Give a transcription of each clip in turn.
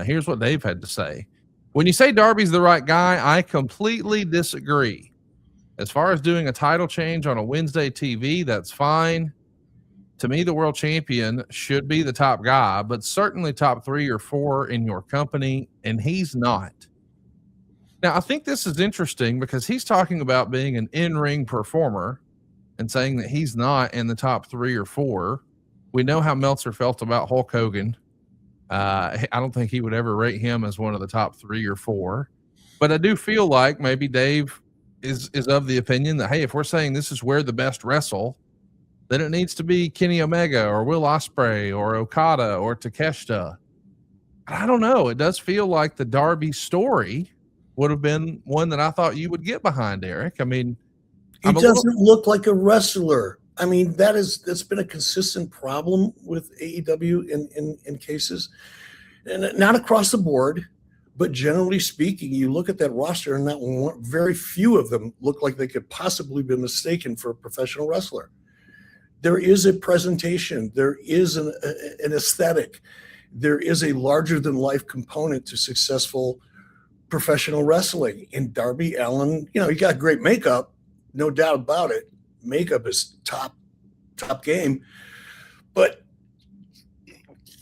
Here's what Dave had to say. When you say Darby's the right guy, I completely disagree. As far as doing a title change on a Wednesday TV, that's fine. To me, the world champion should be the top guy, but certainly top 3 or 4 in your company, and he's not. Now, I think this is interesting because he's talking about being an in-ring performer and saying that he's not in the top 3 or 4. We know how Meltzer felt about Hulk Hogan. I don't think he would ever rate him as one of the top 3 or 4. But I do feel like maybe Dave is of the opinion that, hey, if we're saying this is where the best wrestle, then it needs to be Kenny Omega or Will Ospreay or Okada or Takeshita. I don't know. It does feel like the Darby story would have been one that I thought you would get behind, Eric. I mean, he doesn't look like a wrestler. I mean, that's been a consistent problem with AEW in cases, and not across the board, but generally speaking, you look at that roster and very few of them look like they could possibly be mistaken for a professional wrestler. There is a presentation, there is an aesthetic, there is a larger than life component to successful professional wrestling. And Darby Allin, he got great makeup, no doubt about it. Makeup is top game, but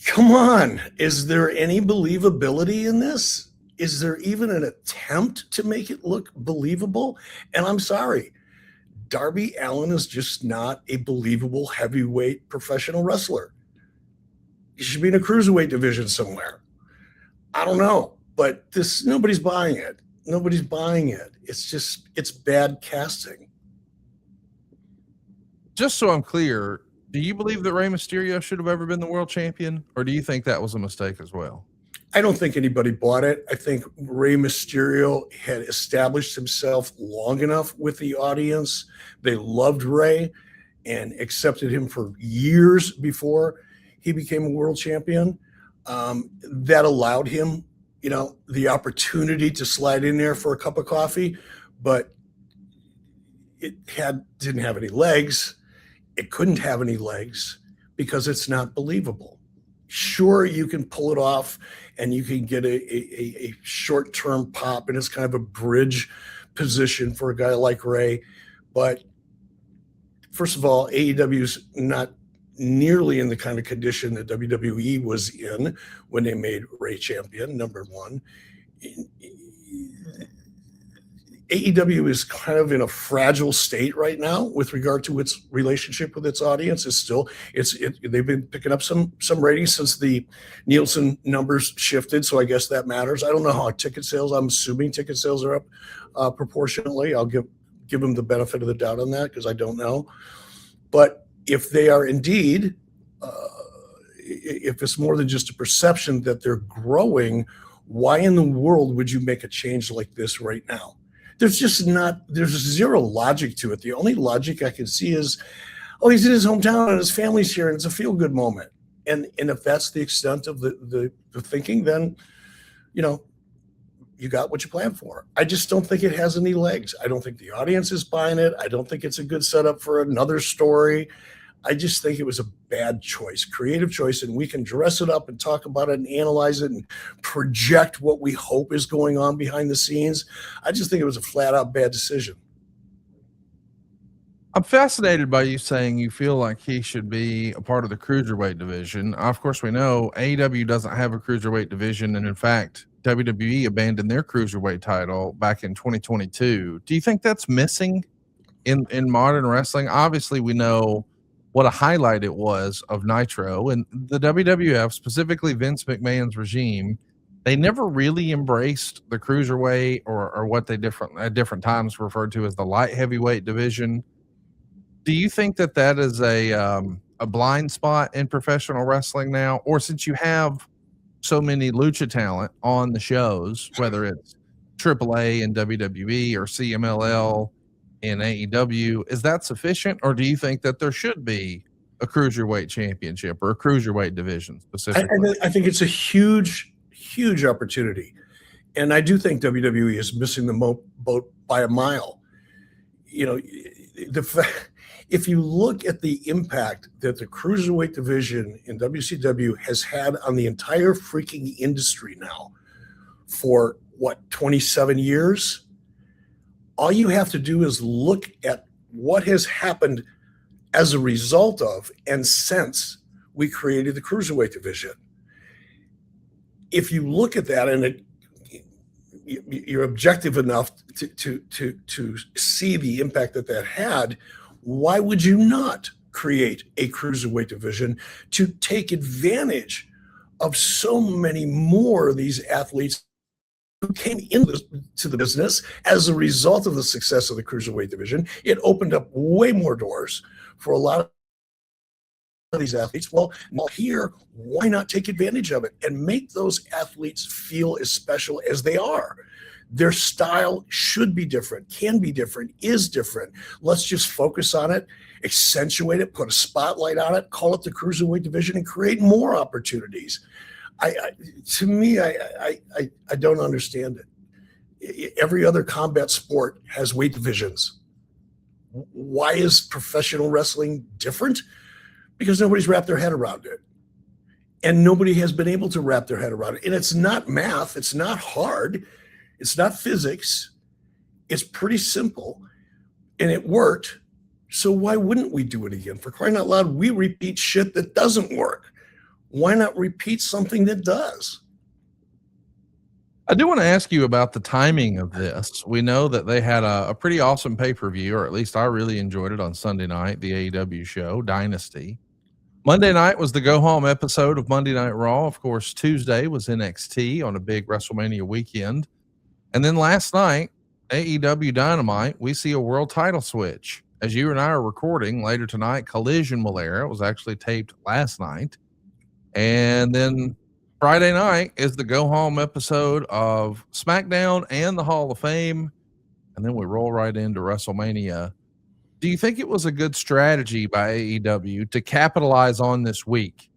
come on, is there any believability in this? Is there even an attempt to make it look believable? And I'm sorry, Darby Allin is just not a believable heavyweight professional wrestler. He should be in a cruiserweight division somewhere. I don't know, but nobody's buying it. Nobody's buying it. It's bad casting. Just so I'm clear, do you believe that Rey Mysterio should have ever been the world champion, or do you think that was a mistake as well? I don't think anybody bought it. I think Rey Mysterio had established himself long enough with the audience. They loved Rey and accepted him for years before he became a world champion. That allowed him, the opportunity to slide in there for a cup of coffee, but it didn't have any legs. It couldn't have any legs because it's not believable. Sure, you can pull it off and you can get a short-term pop, and it's kind of a bridge position for a guy like Rey. But first of all, AEW is not nearly in the kind of condition that WWE was in when they made Rey champion, number one. AEW is kind of in a fragile state right now with regard to its relationship with its audience. They've been picking up some ratings since the Nielsen numbers shifted, so I guess that matters. I don't know how ticket sales. I'm assuming ticket sales are up proportionately. I'll give them the benefit of the doubt on that because I don't know. But if they are indeed, if it's more than just a perception that they're growing, why in the world would you make a change like this right now? There's zero logic to it. The only logic I can see is, he's in his hometown and his family's here and it's a feel-good moment. And if that's the extent of the thinking, then, you got what you planned for. I just don't think it has any legs. I don't think the audience is buying it. I don't think it's a good setup for another story. I just think it was a bad choice, creative choice, and we can dress it up and talk about it and analyze it and project what we hope is going on behind the scenes. I just think it was a flat-out bad decision. I'm fascinated by you saying you feel like he should be a part of the cruiserweight division. Of course, we know AEW doesn't have a cruiserweight division, and in fact, WWE abandoned their cruiserweight title back in 2022. Do you think that's missing in modern wrestling? Obviously, we know what a highlight it was of Nitro, and the WWF, specifically Vince McMahon's regime, they never really embraced the cruiserweight or what they at different times referred to as the light heavyweight division. Do you think that is a blind spot in professional wrestling now? Or since you have so many lucha talent on the shows, whether it's AAA and WWE or CMLL in AEW, is that sufficient, or do you think that there should be a cruiserweight championship or a cruiserweight division specifically? I think it's a huge opportunity, and I do think WWE is missing the boat by a mile. If If you look at the impact that the cruiserweight division in WCW has had on the entire freaking industry now for 27 years, all you have to do is look at what has happened as a result of and since we created the cruiserweight division. If you look at that and you're objective enough to see the impact that had, why would you not create a cruiserweight division to take advantage of so many more of these athletes who came into the business as a result of the success of the cruiserweight division? It opened up way more doors for a lot of these athletes. Well, here, why not take advantage of it and make those athletes feel as special as they are? Their style should be different, can be different, is different. Let's just focus on it, accentuate it, put a spotlight on it, call it the cruiserweight division, and create more opportunities. To me, I don't understand it. Every other combat sport has weight divisions. Why is professional wrestling different? Because nobody's wrapped their head around it. And nobody has been able to wrap their head around it. And it's not math. It's not hard. It's not physics. It's pretty simple. And it worked. So why wouldn't we do it again? For crying out loud, we repeat shit that doesn't work. Why not repeat something that does? I do want to ask you about the timing of this. We know that they had a pretty awesome pay-per-view, or at least I really enjoyed it on Sunday night, the AEW show, Dynasty. Monday night was the go-home episode of Monday Night Raw. Of course, Tuesday was NXT on a big WrestleMania weekend. And then last night, AEW Dynamite, we see a world title switch. As you and I are recording later tonight, Collision will air. It was actually taped last night. And then Friday night is the go-home episode of SmackDown and the Hall of Fame. And then we roll right into WrestleMania. Do you think it was a good strategy by AEW to capitalize on this week?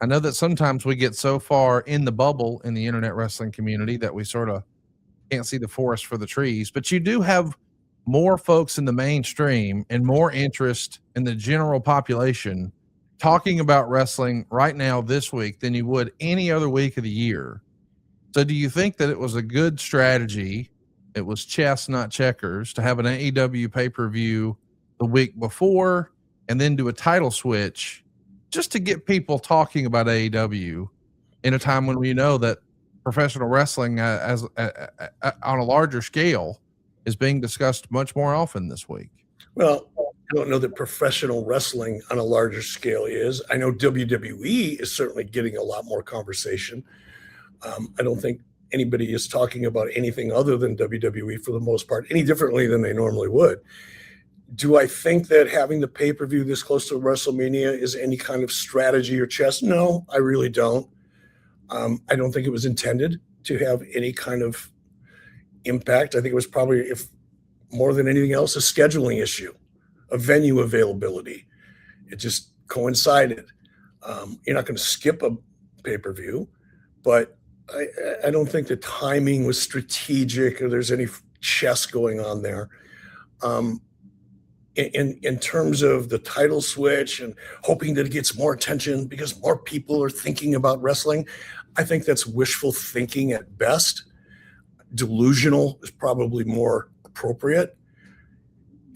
I know that sometimes we get so far in the bubble in the internet wrestling community that we sort of can't see the forest for the trees, but you do have more folks in the mainstream and more interest in the general population talking about wrestling right now this week than you would any other week of the year. So do you think that it was a good strategy? It was chess, not checkers, to have an AEW pay-per-view the week before and then do a title switch just to get people talking about AEW in a time when we know that professional wrestling on a larger scale is being discussed much more often this week? Well, I don't know that professional wrestling on a larger scale is. I know WWE is certainly getting a lot more conversation. I don't think anybody is talking about anything other than WWE for the most part, any differently than they normally would. Do I think that having the pay-per-view this close to WrestleMania is any kind of strategy or chess? No, I really don't. I don't think it was intended to have any kind of impact. I think it was probably, if more than anything else, a scheduling issue, a venue availability. It just coincided. You're not going to skip a pay-per-view, but I don't think the timing was strategic or there's any chess going on there. In terms of the title switch and hoping that it gets more attention because more people are thinking about wrestling, I think that's wishful thinking at best. Delusional is probably more appropriate.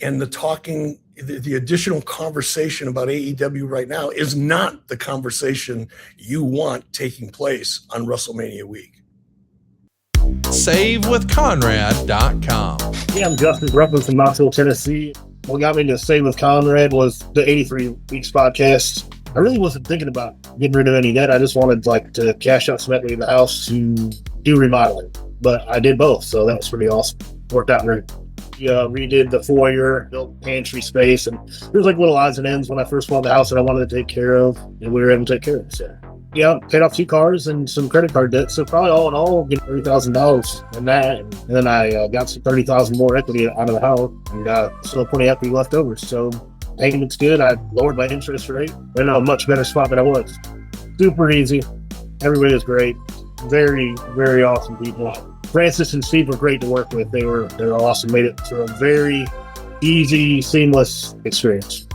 And the additional conversation about AEW right now is not the conversation you want taking place on WrestleMania week. SaveWithConrad.com. Yeah, I'm Justin Ruffin from Knoxville, Tennessee. What got me to Save with Conrad was the 83 Weeks podcast. I really wasn't thinking about getting rid of any debt. I just wanted to cash out some equity in the house to do remodeling. But I did both, so that was pretty awesome. Worked out great. Redid the foyer, built pantry space, and there's little odds and ends when I first bought the house that I wanted to take care of, and we were able to take care of it. So, yeah, paid off 2 cars and some credit card debt. So probably all in all, $30,000 in that. And then I got some $30,000 more equity out of the house, and still plenty of equity left over. So payment's good. I lowered my interest rate. I'm in a much better spot than I was. Super easy. Everybody was great. Very, very awesome people. Francis and Steve were great to work with. They're awesome. Made it for a very easy, seamless experience.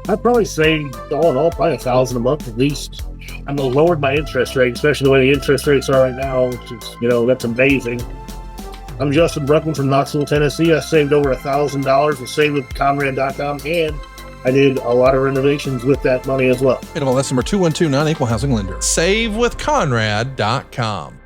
I'd probably say all in all, probably $1,000 a month at least. I'm gonna lower my interest rate, especially the way the interest rates are right now, which is, that's amazing. I'm Justin Bruckman from Knoxville, Tennessee. I saved over $1,000 with SaveWithConrad.com, and I did a lot of renovations with that money as well. NMLS number 2129, equal housing lender. SaveWithConrad.com.